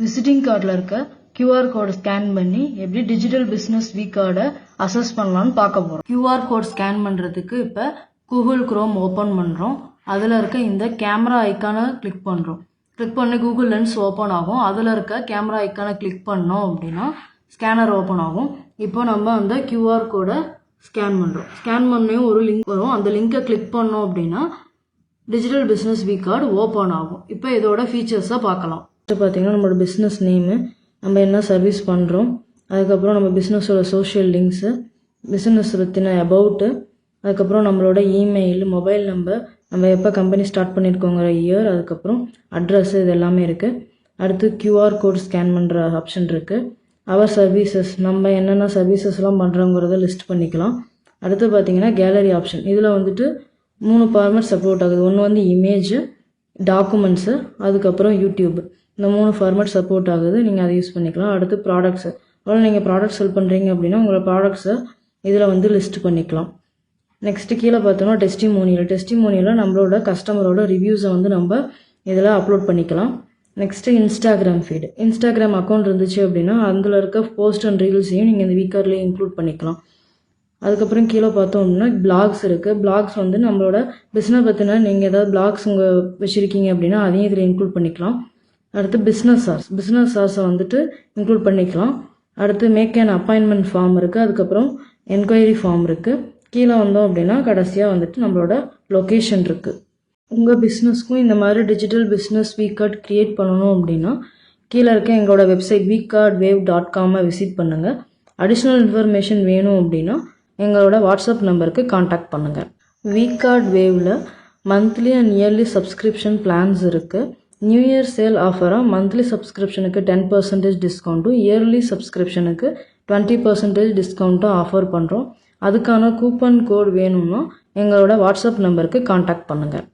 Visiting கார்டில் இருக்க QR code scan பண்ணி எப்படி டிஜிட்டல் பிஸ்னஸ் வீக் கார்டை அசஸ் பண்ணலான்னு பார்க்க போகிறோம். QR கோட் ஸ்கேன் பண்ணுறதுக்கு இப்போ கூகுள் குரோம் ஓப்பன் பண்ணுறோம். அதில் இருக்க இந்த கேமரா ஐக்கானை கிளிக் பண்ணுறோம். கிளிக் பண்ணி கூகுள் லென்ஸ் ஓப்பன் ஆகும். அதில் இருக்க கேமரா ஐக்கானை கிளிக் பண்ணோம் அப்படின்னா ஸ்கேனர் ஓப்பன் ஆகும். இப்போ நம்ம அந்த QR கோடை ஸ்கேன் பண்ணுறோம். ஸ்கேன் பண்ணியும் ஒரு லிங்க் வரும். அந்த லிங்கை கிளிக் பண்ணோம் அப்படின்னா digital business week card open ஆகும். இப்போ இதோட ஃபீச்சர்ஸை பார்க்கலாம். பார்த்தீங்கன்னா நம்மளோட பிஸ்னஸ் நேமு, நம்ம என்ன சர்வீஸ் பண்ணுறோம், அதுக்கப்புறம் நம்ம பிஸ்னஸோட சோஷியல் லிங்க்ஸு, பிஸ்னஸ் பற்றின அபவுட்டு, அதுக்கப்புறம் நம்மளோட இமெயில், மொபைல் நம்பர், நம்ம எப்போ கம்பெனி ஸ்டார்ட் பண்ணியிருக்கோங்கிற இயர், அதுக்கப்புறம் அட்ரஸ், இது எல்லாமே இருக்குது. அடுத்து QR கோட் ஸ்கேன் பண்ணுற ஆப்ஷன் இருக்குது. அவர் சர்வீசஸ், நம்ம என்னென்ன சர்வீசஸ்லாம் பண்ணுறோங்கிறத லிஸ்ட் பண்ணிக்கலாம். அடுத்து பார்த்தீங்கன்னா கேலரி ஆப்ஷன். இதில் வந்துட்டு 3 ஃபார்மேட் சப்போர்ட் ஆகுது. ஒன்று வந்து இமேஜ், டாக்குமெண்ட்ஸு, அதுக்கப்புறம் யூடியூப். இந்த 3 ஃபார்மேட் சப்போர்ட் ஆகுது. நீங்கள் அதை யூஸ் பண்ணிக்கலாம். அடுத்து ப்ராடக்ட்ஸு, அவ்வளோ நீங்கள் ப்ராடக்ட் செல் பண்ணுறீங்க அப்படின்னா உங்களோட ப்ராடக்ட்ஸை இதில் வந்து லிஸ்ட் பண்ணிக்கலாம். நெக்ஸ்ட்டு கீழே பார்த்தோம்னா டெஸ்டிமோனியலில் நம்மளோட கஸ்டமரோட ரிவ்யூஸை வந்து நம்ம இதில் அப்லோட் பண்ணிக்கலாம். Next Instagram feed. Instagram account இருந்துச்சு அப்படின்னா அதில் இருக்க போஸ்ட் அண்ட் ரீல்ஸையும் நீங்கள் இந்த வீக்கார்ட்லேயே இன்க்ளூட் பண்ணிக்கலாம். அதுக்கப்புறம் கீழே பார்த்தோம் அப்படின்னா பிளாக்ஸ் இருக்குது. பிளாக்ஸ் வந்து நம்மளோட பிஸ்னஸ் பற்றின நீங்கள் ஏதாவது பிளாக்ஸ் உங்கள் வச்சுருக்கீங்க அப்படின்னா அதையும் இதில் இன்க்ளூட் பண்ணிக்கலாம். அடுத்து பிஸ்னஸ் சார்ஸை வந்துட்டு இன்க்ளூட் பண்ணிக்கலாம். அடுத்து மேக் அன் அப்பாயின்மெண்ட் ஃபார்ம் இருக்குது. அதுக்கப்புறம் என்கொயரி ஃபார்ம் இருக்குது. கீழே வந்தோம் அப்படின்னா கடைசியாக வந்துட்டு நம்மளோட லொக்கேஷன் இருக்குது. உங்கள் பிஸ்னஸ்க்கும் இந்த மாதிரி digital business week card create பண்ணணும் அப்படின்னா கீழே இருக்க எங்களோட வெப்சைட் weekcardwave.com விசிட் பண்ணுங்கள். அடிஷ்னல் இன்ஃபர்மேஷன் வேணும் அப்படின்னா எங்களோட வாட்ஸ்அப் நம்பருக்கு காண்டாக்ட் பண்ணுங்கள். வீக் கார்டு வேவில் monthly and yearly subscription plans இருக்குது. நியூ இயர் சேல் ஆஃபராக மந்த்லி சப்ஸ்கிரிப்ஷனுக்கு 10% டிஸ்கவுண்ட்டும், இயர்லி சப்ஸ்கிரிப்ஷனுக்கு 20% டிஸ்கவுண்ட்டும் ஆஃபர் பண்ணுறோம். அதுக்கான கூப்பன் கோட் வேணும்னா எங்களோட வாட்ஸ்அப் நம்பருக்கு காண்டாக்ட் பண்ணுங்கள்.